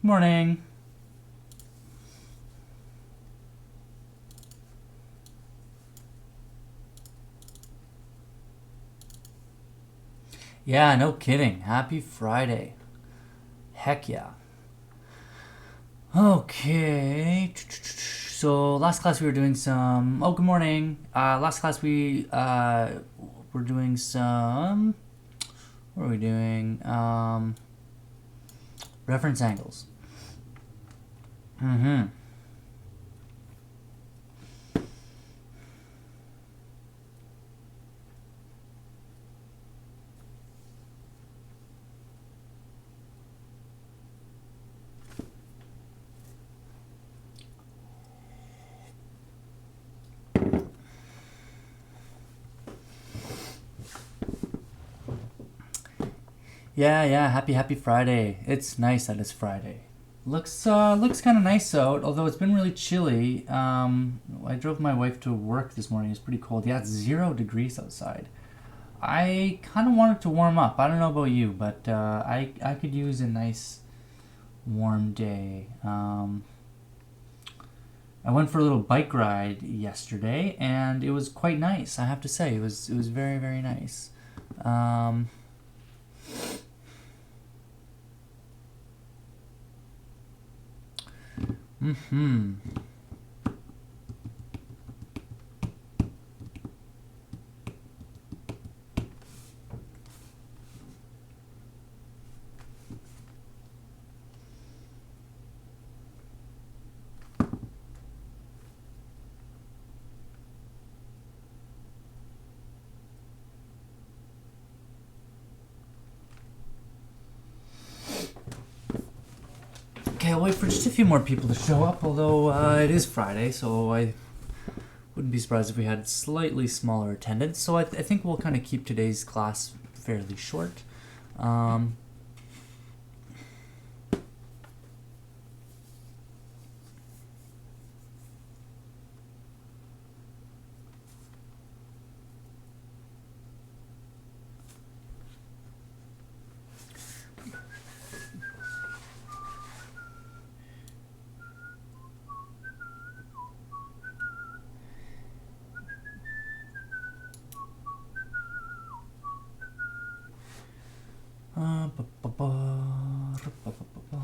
Morning. Yeah, no kidding. Happy Friday. Heck yeah. Okay. So last class we were doing some. Oh, good morning. Last class we were doing some. What are we doing? Reference angles. Mm-hmm. Yeah. Happy Friday. It's nice that it's Friday. Looks kind of nice out, although it's been really chilly. I drove my wife to work this morning. It's pretty cold. Yeah, it's 0 degrees outside. I kind of want it to warm up. I don't know about you, but I could use a nice warm day. I went for a little bike ride yesterday, and it was quite nice. I have to say, it was very nice. Um, hmm. Okay, I'll wait for just a few more people to show up, although it is Friday, so I wouldn't be surprised if we had slightly smaller attendance. So I think we'll kind of keep today's class fairly short. Um, ba- ba- ba- ba- ba- ba- ba.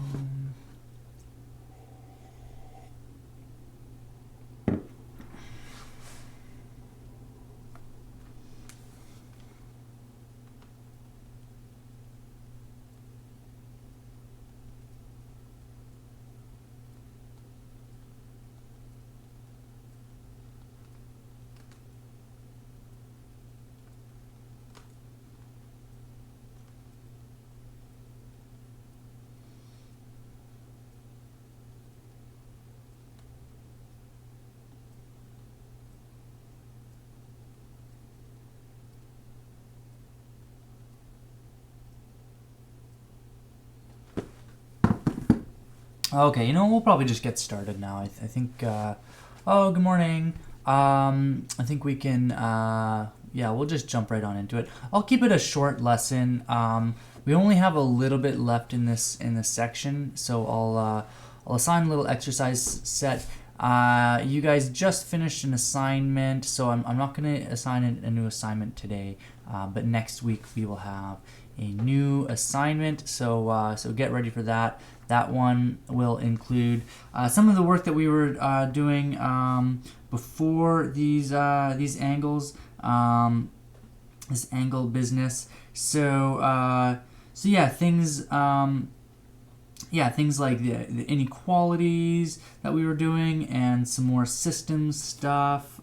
Okay, we'll probably just get started now. I think. Oh, good morning. I think we can. Yeah, we'll just jump right on into it. I'll keep it a short lesson. We only have a little bit left in this section, so I'll assign a little exercise set. You guys just finished an assignment, so I'm not going to assign a new assignment today, but next week we will have a new assignment. So get ready for that. That one will include some of the work that we were doing before these angles, this angle business. So yeah, things like the inequalities that we were doing and some more systems stuff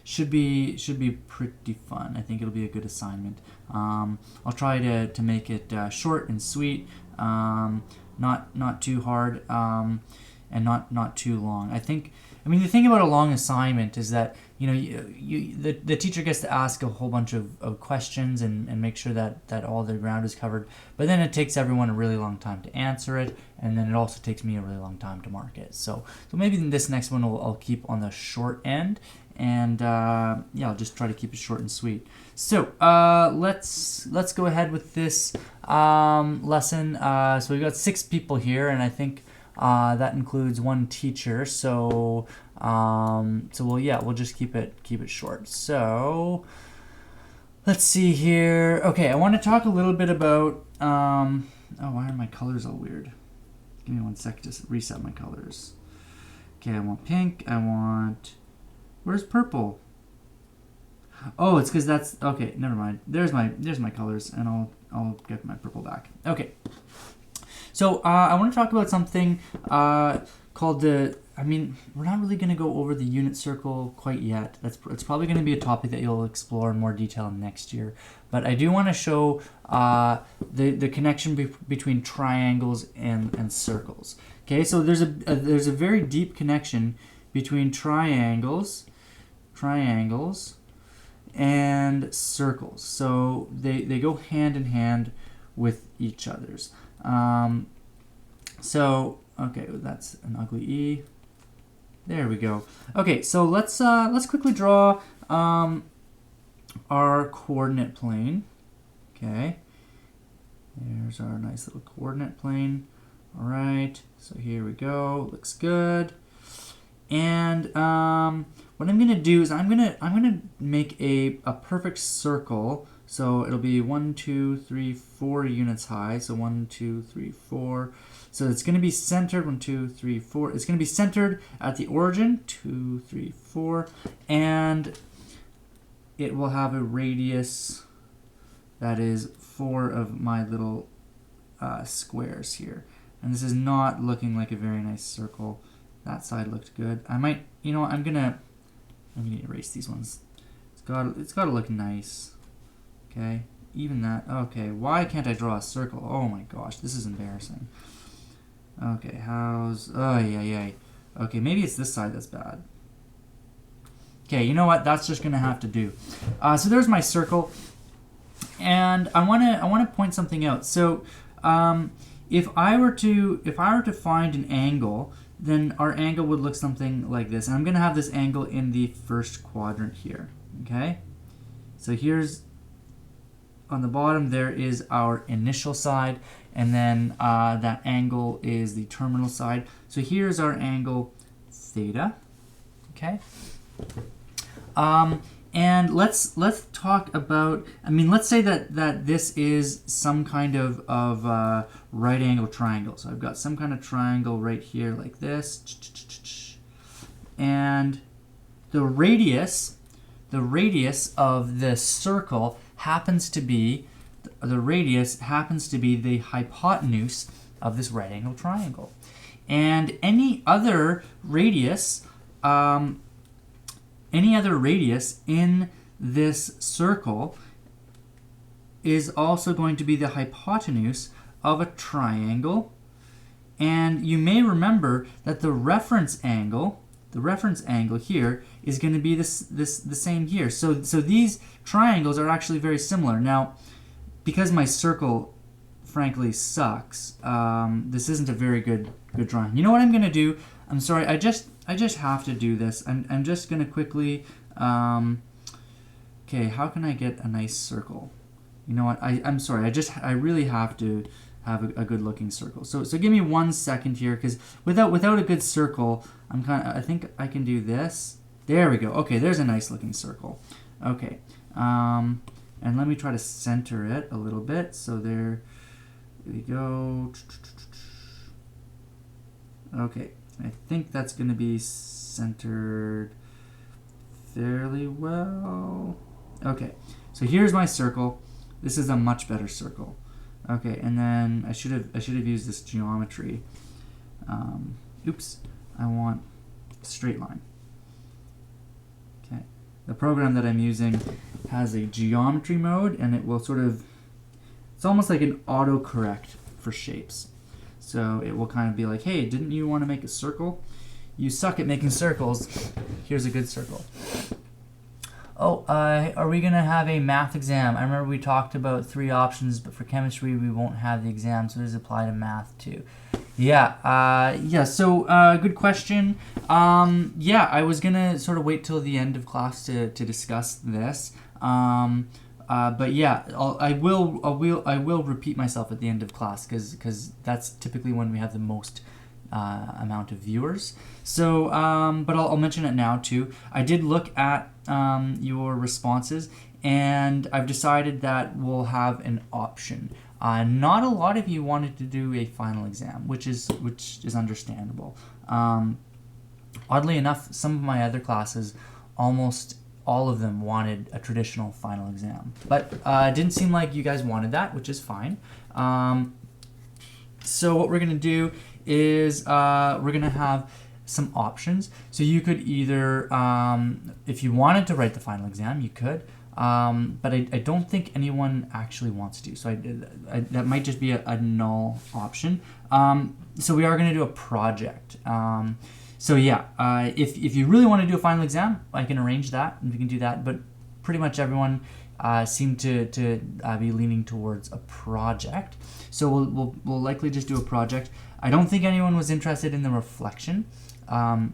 should be pretty fun. I think it'll be a good assignment. I'll try to make it short and sweet, not too hard, and not too long. I mean, the thing about a long assignment is that the teacher gets to ask a whole bunch of questions and make sure that all the ground is covered, but then it takes everyone a really long time to answer it, and then it also takes me a really long time to mark it. So maybe this next one I'll keep on the short end, And yeah, I'll just try to keep it short and sweet. So let's go ahead with this lesson. So we've got 6 people here, and I think that includes 1 teacher. So we'll just keep it short. So let's see here. Okay, I want to talk a little bit about. Oh, why are my colors all weird? Give me 1 sec to reset my colors. Okay, I want pink. I want. Where's purple? Oh, it's because that's okay. Never mind. There's my colors, and I'll get my purple back. Okay. So I want to talk about something called the. I mean, we're not really going to go over the unit circle quite yet. It's probably going to be a topic that you'll explore in more detail next year. But I do want to show the connection between triangles and circles. Okay, so there's a very deep connection between triangles and circles. So they go hand in hand with each other's. So okay, that's an ugly E. There we go. Okay, so let's quickly draw our coordinate plane. Okay, there's our nice little coordinate plane. All right, so here we go. Looks good. And what I'm gonna do is I'm gonna make a perfect circle. So it'll be 1, 2, 3, 4 units high. So 1, 2, 3, 4. So it's going to be centered, 1, 2, 3, 4. It's going to be centered at the origin, 2, 3, 4. And it will have a radius that is 4 of my little squares here. And this is not looking like a very nice circle. That side looked good. I might, you know, I'm gonna erase these ones. It's got to look nice. Okay, even that. Okay, why can't I draw a circle? Oh my gosh, this is embarrassing. Okay, oh yeah. Okay, maybe it's this side that's bad. Okay, you know what? That's just gonna have to do. So there's my circle, and I wanna point something out. So if I were to find an angle, then our angle would look something like this. And I'm gonna have this angle in the first quadrant here. Okay, so here's. On the bottom there is our initial side, and then that angle is the terminal side. So here's our angle theta. Okay. And let's talk about. I mean, let's say that this is some kind of right angle triangle. So I've got some kind of triangle right here like this, and the radius of the circle happens to be the hypotenuse of this right angle triangle. And any other radius in this circle is also going to be the hypotenuse of a triangle. And you may remember that the reference angle here is going to be the same here. So these triangles are actually very similar. Now, because my circle frankly sucks, this isn't a very good drawing. You know what I'm going to do? I'm sorry, I just have to do this. I'm just going to quickly okay, how can I get a nice circle? You know what? I'm sorry. I really have to have a good looking circle. So give me 1 second here, because without a good circle, I think I can do this. There we go. Okay, there's a nice looking circle. Okay, and let me try to center it a little bit. So there we go. Okay, I think that's going to be centered fairly well. Okay, so here's my circle. This is a much better circle. Okay, and then I should have used this geometry. Oops, I want a straight line. Okay, the program that I'm using has a geometry mode, and it will it's almost like an autocorrect for shapes. So it will kind of be like, hey, didn't you want to make a circle? You suck at making circles. Here's a good circle. Oh, are we going to have a math exam? I remember we talked about 3 options, but for chemistry we won't have the exam, so does it apply to math too? Yeah. So, good question. Yeah, I was gonna sort of wait till the end of class to discuss this. But yeah, I will repeat myself at the end of class because that's typically when we have the most amount of viewers. So, but I'll mention it now too. I did look at your responses, and I've decided that we'll have an option. Not a lot of you wanted to do a final exam, which is understandable. Oddly enough, some of my other classes, almost all of them wanted a traditional final exam, but it didn't seem like you guys wanted that, which is fine. So what we're gonna do is we're gonna have some options. So you could either, if you wanted to write the final exam, you could. But I don't think anyone actually wants to. So that might just be a null option. So we are going to do a project. So yeah, if you really want to do a final exam, I can arrange that and we can do that. But pretty much everyone seemed to be leaning towards a project. So we'll likely just do a project. I don't think anyone was interested in the reflection. Yeah,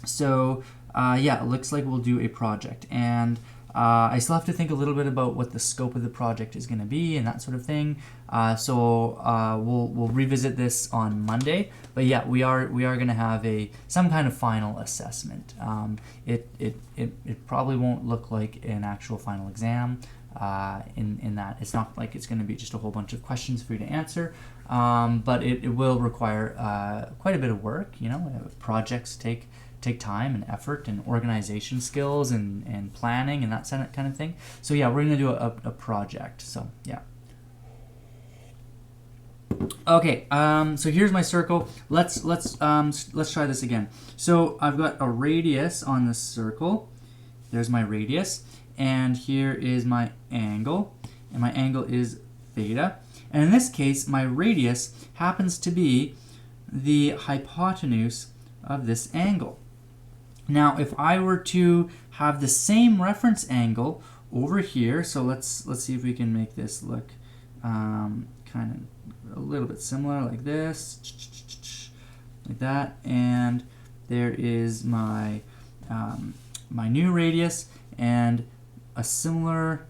it looks like we'll do a project. And I still have to think a little bit about what the scope of the project is going to be and that sort of thing. We'll revisit this on Monday. But yeah, we are going to have some kind of final assessment. It probably won't look like an actual final exam. In that it's not like it's going to be just a whole bunch of questions for you to answer. But it will require quite a bit of work. Projects take time and effort and organization skills and planning and that kind of thing. So yeah, we're gonna do a project. So yeah. Okay. So here's my circle. Let's try this again. So I've got a radius on this circle. There's my radius, and here is my angle, and my angle is theta. And in this case, my radius happens to be the hypotenuse of this angle. Now, if I were to have the same reference angle over here, so let's see if we can make this look kind of a little bit similar, like this, like that, and there is my my new radius, and a similar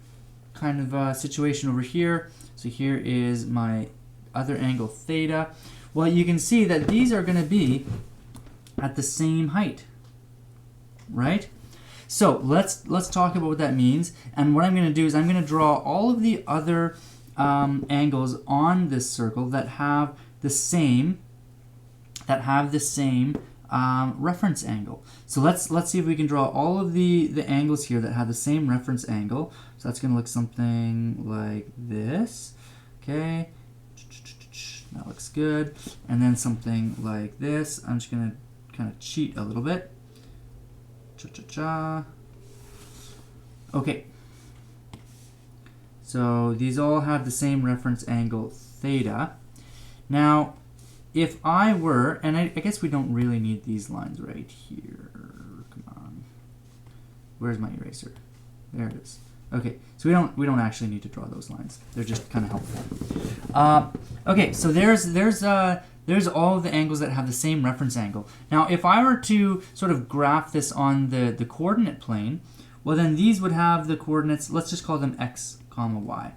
kind of situation over here. So here is my other angle theta. Well, you can see that these are going to be at the same height. Right? So let's talk about what that means. And what I'm going to do is I'm going to draw all of the other angles on this circle that have the same reference angle. So let's see if we can draw all of the angles here that have the same reference angle. So that's going to look something like this. Okay, that looks good. And then something like this. I'm just going to kind of cheat a little bit. Okay, so these all have the same reference angle theta. Now, if I were, and I guess we don't really need these lines right here. Come on, where's my eraser? There it is. Okay, so we don't actually need to draw those lines. They're just kind of helpful. Okay, so there's all of the angles that have the same reference angle. Now, if I were to sort of graph this on the coordinate plane, well, then these would have the coordinates, let's just call them x, comma, y.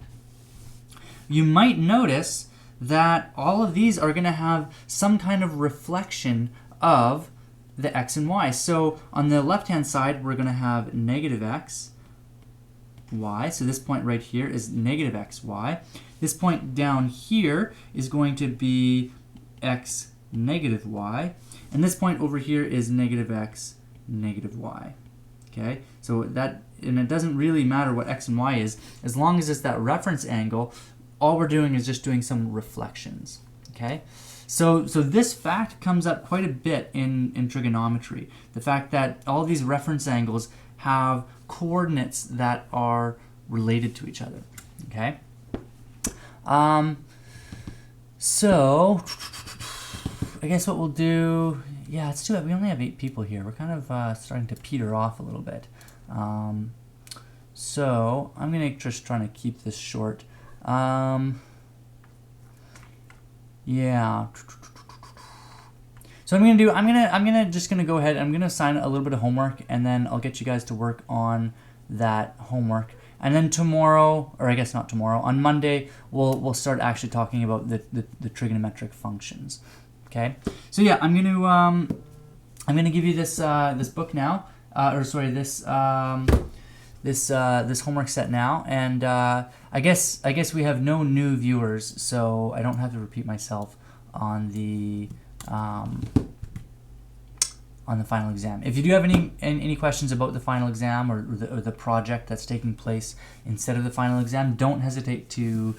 You might notice that all of these are going to have some kind of reflection of the x and y. So on the left-hand side, we're going to have negative x, y. So this point right here is negative x, y. This point down here is going to be x negative y, and this point over here is negative x negative y. Okay, so that, and it doesn't really matter what x and y is, as long as it's that reference angle. All we're doing is just doing some reflections. Okay, so this fact comes up quite a bit in trigonometry, the fact that all these reference angles have coordinates that are related to each other. Okay, so I guess what we'll do, yeah, let's do it. We only have 8 people here. We're kind of starting to peter off a little bit. So I'm going to just try to keep this short. Yeah. So I'm just gonna go ahead. I'm gonna assign a little bit of homework, and then I'll get you guys to work on that homework. And then tomorrow, or I guess not tomorrow, on Monday, we'll start actually talking about the trigonometric functions. Okay. So yeah, I'm gonna give you this this book now, this homework set now, and I guess we have no new viewers, so I don't have to repeat myself on the final exam. If you do have any questions about the final exam or the project that's taking place instead of the final exam, don't hesitate to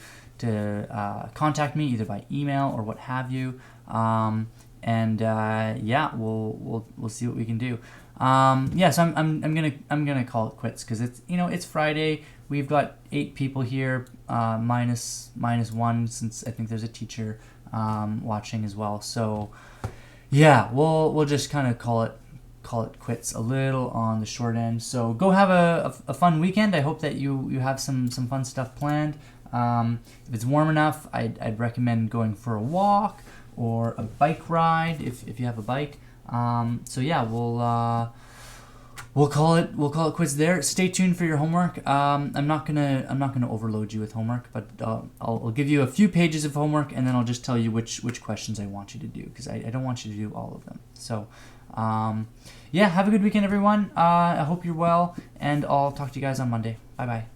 contact me either by email or what have you. Yeah, we'll see what we can do. So I'm gonna call it quits because it's Friday. We've got 8 people here, minus 1 since I think there's a teacher watching as well. So yeah, we'll just kind of call it quits a little on the short end. So go have a fun weekend. I hope that you have some fun stuff planned. If it's warm enough, I'd recommend going for a walk or a bike ride if you have a bike. So yeah, we'll call it quits there. Stay tuned for your homework. I'm not gonna overload you with homework, but I'll give you a few pages of homework, and then I'll just tell you which questions I want you to do, because I don't want you to do all of them. So yeah, have a good weekend, everyone. I hope you're well, and I'll talk to you guys on Monday. Bye bye.